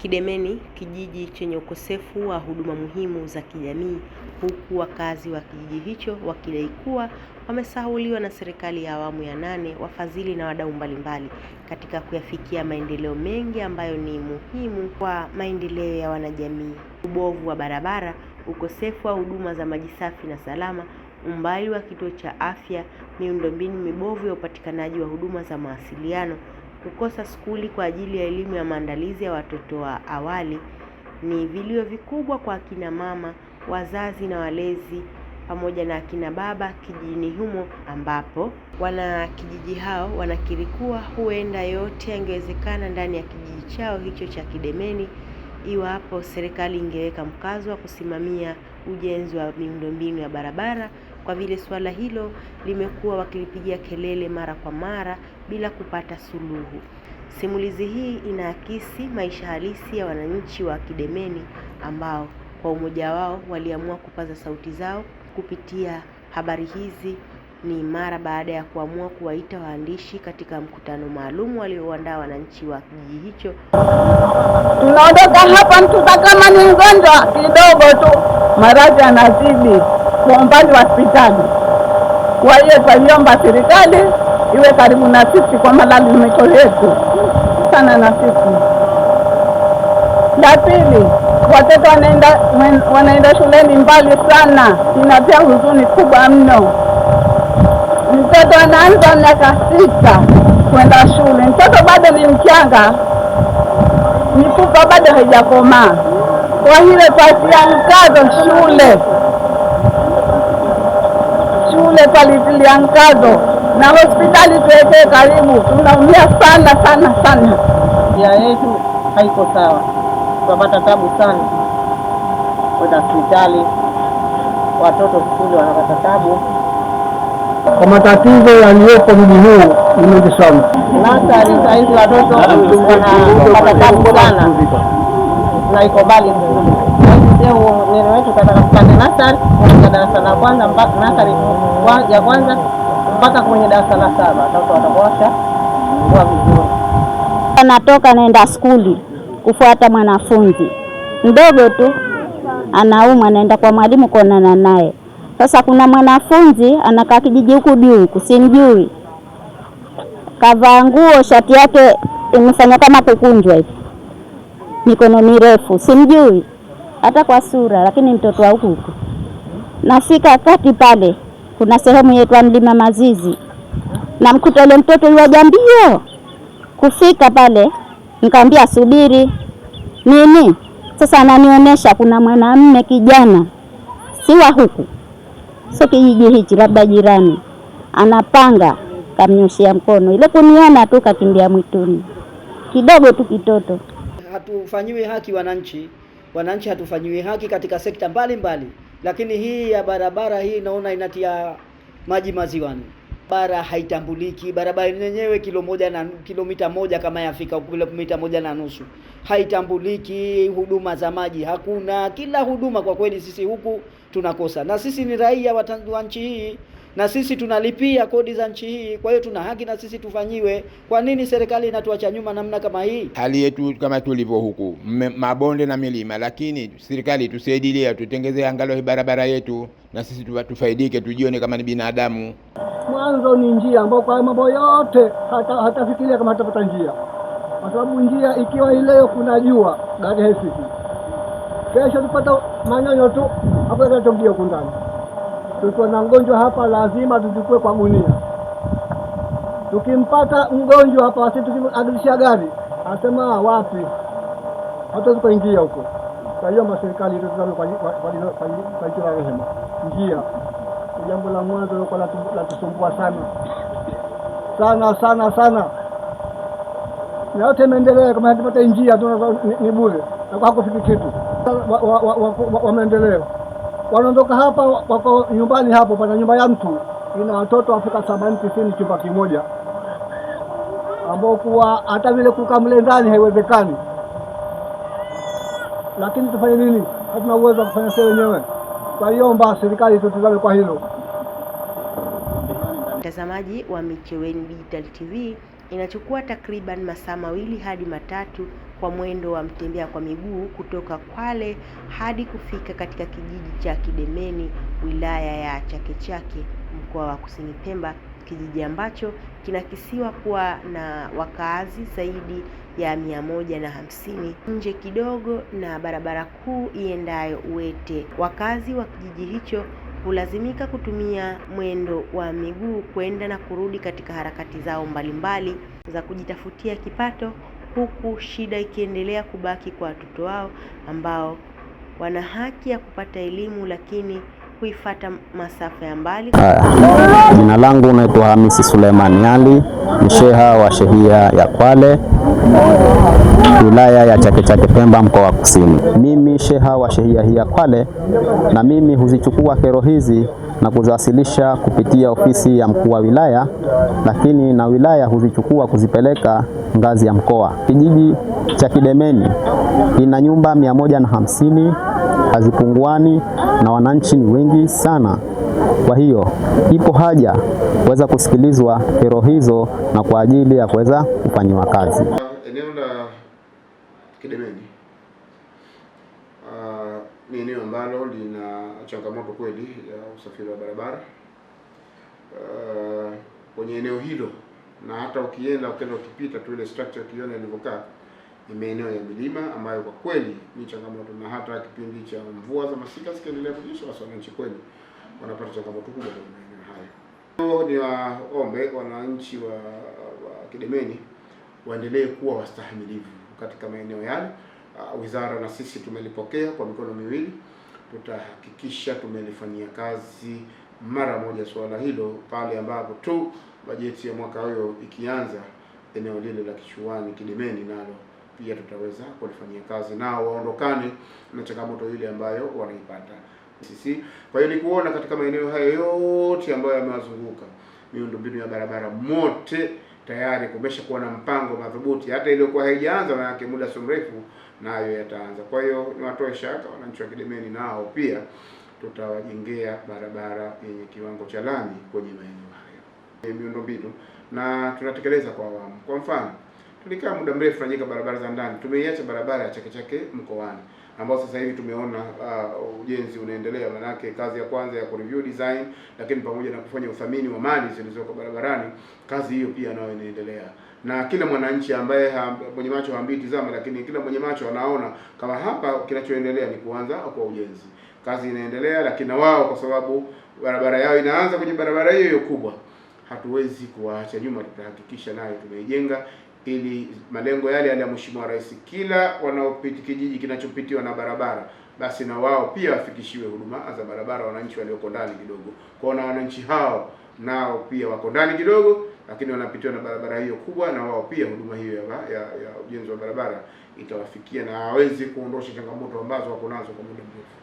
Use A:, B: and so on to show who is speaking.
A: Kidemeni, kijiji chenye ukosefu wa huduma muhimu za kijamii, huku wakazi wa kijiji hicho wakidai kuwa wamesahauliwa na serikali ya awamu ya 8, wafadhili na wadau mbalimbali katika kuyafikia maendeleo mengi ambayo ni muhimu kwa maendeleo ya wanajamii. Ubovu wa barabara, ukosefu wa huduma za maji safi na salama, umbali wa kituo cha afya, miundombinu mibovu ya upatikanaji wa huduma za mawasiliano, kukosa skuli kwa ajili ya elimu ya maandalizi ya watoto wa awali ni vilio vikubwa kwa akina mama, wazazi na walezi pamoja na akina baba kijijini humo, ambapo wana kijiji hao wanakiri kuwa huenda yote yangewezekana ndani ya kijiji chao hicho cha Kidemeni iwapo serikali ingeweka mkazo wa kusimamia ujenzi wa miundombinu ya barabara, kwa vile swala hilo limekuwa wakilipigia kelele mara kwa mara bila kupata suluhu. Simulizi hii inaakisi maisha halisi ya wananchi wa Kidemeni ambao kwa umoja wao waliamua kupaza sauti zao kupitia habari hizi. Ni mara baada ya kuamua kuwaita waandishi katika mkutano maalum walioandaa wananchi wa kijiji hicho.
B: Tunaondoka hapa mtu kama ni mgonjwa kidogo tu, maradhi yanazidi kwa umbali wa hospitali. Kwa hiyo tuliomba serikali iwe karibu na sisi kwa malalamiko yetu sana na sisi. La pili, watoto wanaenda shuleni mbali sana, inatia huzuni kubwa mno. Mtoto anaanza miaka 6 kwenda shule, mtoto bado ni mchanga, mifupa bado haijakomaa. Kwa hiyo tuatia mkazo shule palitilia mkazo na hospitali tuwekee karibu. Tunaumia sana.
C: Njia yetu haiko sawa, tunapata tabu sana kwenda hospitali, watoto shule wanapata tabu.
D: Kwa matatizo yaliyopo mji huu ni mengi sana.
C: Sasa hizi watoto wanapata tabu sana na iko mbali. Leo neno wetu tunataka kupanda nasari kuanzia darasa la kwanza mpaka nasari ya kwanza mpaka kwenye darasa la 7 watoto watakuwa kwa vizuri.
E: Anatoka naenda skuli kufuata mwanafunzi mdogo tu, anaumwa, anaenda kwa mwalimu kuonana naye. Sasa kuna mwanafunzi anakaa kijiji huku juu, simjui, kavaa nguo shati yake imefanya kama kukunjwa hivi, mikono mirefu, simjui hata kwa sura, lakini mtoto wa huku. Nafika kati pale, kuna sehemu yetu Mlima Mazizi, na mkuta ile mtoto yuaja mbio. Kufika pale nikamwambia subiri. Nini? Sasa ananionyesha kuna mwanamume kijana, si wa huku, sio kijiji hichi, labda jirani, anapanga, kamnyoshia mkono. Ile kuniona tu kakimbia mwituni. Kidogo tu kitoto.
F: Hatufanyiwi haki wananchi hatufanyiwi haki katika sekta mbalimbali, lakini hii ya barabara hii naona inatia maji maziwani. Barabara haitambuliki, barabara yenyewe kilomita 1 kama yafika kilomita 1.5 haitambuliki. Huduma za maji hakuna, kila huduma kwa kweli sisi huku tunakosa, na sisi ni raia wa nchi hii, na sisi tunalipia kodi za nchi hii, kwa hiyo tuna haki na sisi tufanyiwe. Kwa nini serikali inatuacha nyuma namna kama hii?
G: Hali yetu kama tulivyo huku mabonde na milima, lakini serikali tusaidie, tutengeze angalau barabara yetu na sisi tufaidike, tujione kama ni binadamu.
D: Mwanzo ni njia ambayo kwa mambo yote hatafikiria kama hatapata njia, kwa sababu njia ikiwa leo kuna jua gari haifiki, kesho tupata manyonyo tu hapo tunatokea huko ndani. Tukiwa na mgonjwa hapa lazima tuchukue kwa gunia. Tukimpata mgonjwa hapa sisi tukiagilisha gari, asema wapi? Hata kuingia huko. Kwa hiyo serikali tutazame kwa rehema. Njia jambo la mwanzo lilikuwa la tusumbua sana. Na yote maendeleo kama hatupata njia tu ni bure, na kwa kufiki kitu wa maendeleo. Wanaondoka hapa wako nyumbani hapo, pana nyumba ya mtu ina watoto wafika 70-90 chumba kimoja, ambao kuwa hata vile kukaa mle ndani haiwezekani. Lakini tufanye nini? Hatuna uwezo wa kufanya sisi wenyewe. Kwa hiyo serikali tutazame kwa hilo.
A: Mtazamaji wa Micheweni Digital TV, Inachukua takriban masaa 2 hadi 3 kwa mwendo wa mtembea kwa miguu kutoka Kwale hadi kufika katika kijiji cha Kidemeni, wilaya ya Chake Chake, mkoa wa Kusini Pemba, kijiji ambacho kinakisiwa kuwa na wakaazi zaidi ya 150 nje kidogo na barabara kuu iendayo Uwete. Wakazi wa kijiji hicho hulazimika kutumia mwendo wa miguu kwenda na kurudi katika harakati zao mbalimbali za kujitafutia kipato, huku shida ikiendelea kubaki kwa watoto wao ambao wana haki ya kupata elimu lakini kuifata masafa ya mbali.
H: Jina langu naitwa Hamisi Suleiman Ali, ni sheha wa shehia ya Kwale, wilaya ya Chake Chake Pemba, mkoa wa Kusini. Mimi sheha wa shehia hii ya Kwale, na mimi huzichukua kero hizi na kuziwasilisha kupitia ofisi ya mkuu wa wilaya, lakini na wilaya huzichukua kuzipeleka ngazi ya mkoa. Kijiji cha Kidemeni ina nyumba 150, hazipunguani na wananchi ni wengi sana. Kwa hiyo ipo haja kuweza kusikilizwa kero hizo na kwa ajili ya kuweza kufanyiwa kazi.
I: Eneo la Kidemeni ni eneo ambalo lina changamoto kweli ya usafiri wa barabara kwenye eneo hilo, na hata ukienda ukipita tu ile structure ukiona ilivyokaa, ni maeneo ya milima ambayo kwa kweli ni changamoto, na hata kipindi cha mvua za masika zikiendelea kunyesha, basi wananchi kweli wanapata changamoto kubwa kwenye maeneo hayo. Ni waombe wananchi wa Kidemeni waendelee kuwa wastahimilivu katika maeneo yale. Wizara na sisi tumelipokea kwa mikono miwili, tutahakikisha tumelifanyia kazi mara moja swala hilo pale ambapo tu bajeti ya mwaka huo ikianza, eneo lile la Kichuani Kidemeni nalo pia tutaweza kulifanyia kazi, nao waondokane na changamoto ile ambayo wanaipata sisi. Kwa hiyo ni kuona katika maeneo hayo yote ambayo yamewazunguka, miundombinu ya barabara mote tayari kumesha kuwa na mpango madhubuti, hata iliyokuwa haijaanza na yake muda si mrefu nayo yataanza. Kwa hiyo niwatoe shaka wananchi wa Kidemeni, nao pia tutawajengea barabara yenye kiwango cha lami kwenye maeneo hayo, miundombinu, na tunatekeleza kwa awamu. Kwa mfano, tulikaa muda mrefu tunajika barabara za ndani, tumeiacha barabara ya Chake Chake mkoani, ambao sasa hivi tumeona ujenzi unaendelea. Manake kazi ya kwanza ya kureview design, lakini pamoja na kufanya uthamini wa mali zilizoko barabarani, kazi hiyo pia nayo inaendelea. Na kila mwananchi ambaye mwenye macho haambii tazama, lakini kila mwenye macho anaona kama hapa kinachoendelea ni kuanza kwa ujenzi. Kazi inaendelea, lakini wao kwa sababu barabara yao inaanza kwenye barabara hiyo kubwa, hatuwezi kuwaacha nyuma. Tutahakikisha nayo tumeijenga ili malengo yale ya Mheshimiwa Rais, kila wanaopita kijiji kinachopitiwa na barabara, basi na wao pia wafikishiwe huduma za barabara wananchi walioko ndani kidogo. Kwa na wananchi hao nao pia wako ndani kidogo, lakini wanapitiwa na barabara hiyo kubwa, na wao pia huduma hiyo ya ujenzi wa barabara itawafikia, na hawezi kuondosha changamoto ambazo wako nazo kwa muda mrefu.